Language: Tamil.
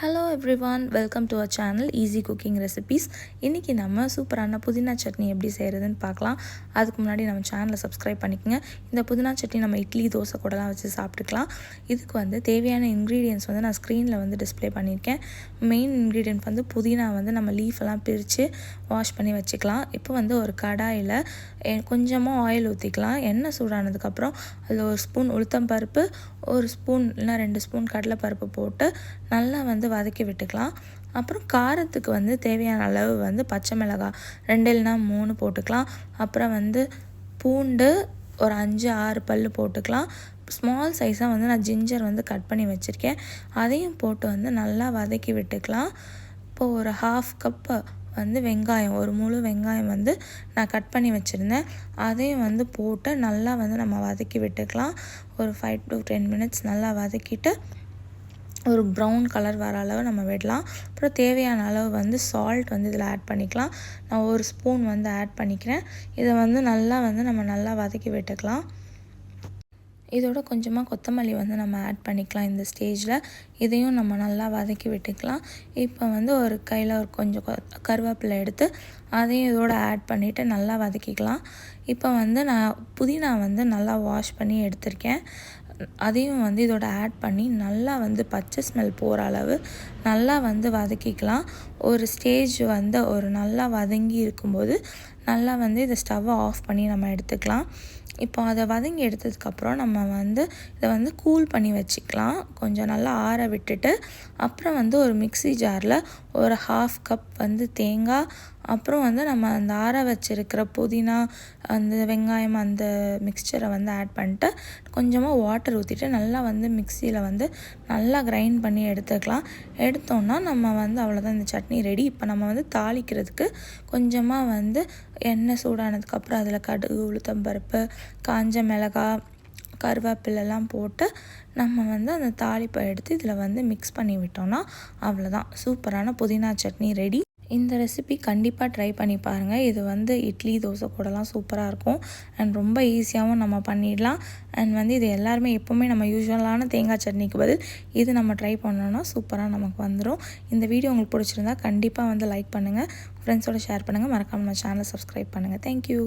Hello everyone, welcome to our channel easy cooking recipes. இன்றைக்கி நம்ம சூப்பரான புதினா சட்னி எப்படி செய்கிறதுன்னு பார்க்கலாம். அதுக்கு முன்னாடி நம்ம சேனலை சப்ஸ்கிரைப் பண்ணிக்கோங்க. இந்த புதினா சட்னி நம்ம இட்லி தோசை கூடலாம் வச்சு சாப்பிட்டுக்கலாம். இதுக்கு தேவையான இன்க்ரீடியன்ட்ஸ் நான் ஸ்க்ரீனில் டிஸ்ப்ளே பண்ணியிருக்கேன். மெயின் இன்க்ரீடியன்ட் புதினா நம்ம லீஃபெல்லாம் பிரித்து வாஷ் பண்ணி வச்சுக்கலாம். இப்போ ஒரு கடாயில் கொஞ்சமாக ஆயில் ஊற்றிக்கலாம். எண்ணெய் சூடானதுக்கப்புறம் அதில் ஒரு ஸ்பூன் உளுத்தம்பருப்பு, ஒரு ஸ்பூன் இல்லைனா 2 ஸ்பூன் கடலைப்பருப்பு போட்டு நல்லா வதக்கி விட்டுக்கலாம். அப்புறம் காரத்துக்கு தேவையான அளவு பச்சை மிளகாய் 2 இல்லைனா 3 போட்டுக்கலாம். அப்புறம் பூண்டு ஒரு 5-6 பல் போட்டுக்கலாம். ஸ்மால் சைஸாக நான் ஜிஞ்சர் கட் பண்ணி வச்சுருக்கேன். அதையும் போட்டு நல்லா வதக்கி விட்டுக்கலாம். இப்போது ஒரு 1/2 கப்பு வெங்காயம், ஒரு முழு வெங்காயம் நான் கட் பண்ணி வச்சுருந்தேன். அதையும் போட்டு நல்லா நம்ம வதக்கி விட்டுக்கலாம். ஒரு 5 to 10 மினிட்ஸ் நல்லா வதக்கிட்டு ஒரு ப்ரௌன் கலர் வர அளவு நம்ம விடலாம். அப்புறம் தேவையான அளவு சால்ட் இதில் ஆட் பண்ணிக்கலாம். நான் ஒரு ஸ்பூன் ஆட் பண்ணிக்கிறேன். இதை நல்லா நம்ம நல்லா வதக்கி விட்டுக்கலாம். இதோட கொஞ்சமாக கொத்தமல்லி நம்ம ஆட் பண்ணிக்கலாம். இந்த ஸ்டேஜில் இதையும் நம்ம நல்லா வதக்கி விட்டுக்கலாம். இப்போ ஒரு கையில் ஒரு கொஞ்சம் கருவேப்பிலை எடுத்து அதையும் இதோட ஆட் பண்ணிவிட்டு நல்லா வதக்கிக்கலாம். இப்போ நான் புதினா நல்லா வாஷ் பண்ணி எடுத்திருக்கேன். அதையும் இதோட ஆட் பண்ணி நல்லா பச்சை ஸ்மெல் போகிற அளவு நல்லா வதக்கிக்கலாம். ஒரு ஸ்டேஜ் ஒரு நல்லா வதங்கி இருக்கும்போது நல்லா இதை ஸ்டவ்வை ஆஃப் பண்ணி நம்ம எடுத்துக்கலாம். இப்போ அதை வதங்கி எடுத்ததுக்கப்புறம் நம்ம இதை கூல் பண்ணி வச்சுக்கலாம். கொஞ்சம் நல்லா ஆற விட்டுட்டு அப்புறம் ஒரு மிக்ஸி ஜாரில் ஒரு 1/2 கப் தேங்காய், அப்புறம் நம்ம அந்த ஆற வச்சுருக்கிற புதினா, அந்த வெங்காயம், அந்த மிக்சரை ஆட் பண்ணிட்டு கொஞ்சமாக வாட்டர் ஊற்றிட்டு நல்லா மிக்சியில் நல்லா கிரைண்ட் பண்ணி எடுத்துக்கலாம். எடுத்தோன்னா நம்ம அவ்வளோதான், இந்த சட்னி ரெடி. இப்போ நம்ம தாளிக்கிறதுக்கு கொஞ்சமாக எண்ணெய் சூடானதுக்கப்புறம் அதில் கடுகு, உளுத்தம்பருப்பு, காஞ்ச மிளகாய், கருவேப்பிலெல்லாம் போட்டு நம்ம அந்த தாளிப்பை எடுத்து இதில் மிக்ஸ் பண்ணி விட்டோம்னா அவ்வளோதான், சூப்பரான புதினா சட்னி ரெடி. இந்த ரெசிபி கண்டிப்பாக ட்ரை பண்ணி பாருங்கள். இது இட்லி தோசை கூடலாம் சூப்பராக இருக்கும். அண்ட் ரொம்ப ஈஸியாகவும் நம்ம பண்ணிடலாம். அண்ட் இது எல்லாருமே எப்போவுமே நம்ம யூஸ்வலான தேங்காய் சட்னிக்கு பதில் இது நம்ம ட்ரை பண்ணோன்னா சூப்பராக நமக்கு வந்துடும். இந்த வீடியோ உங்களுக்கு பிடிச்சிருந்தா கண்டிப்பாக லைக் பண்ணுங்கள், ஃப்ரெண்ட்ஸோடு ஷேர் பண்ணுங்கள், மறக்காமல் நம்ம சேனலை சப்ஸ்கிரைப் பண்ணுங்கள். தேங்க்யூ.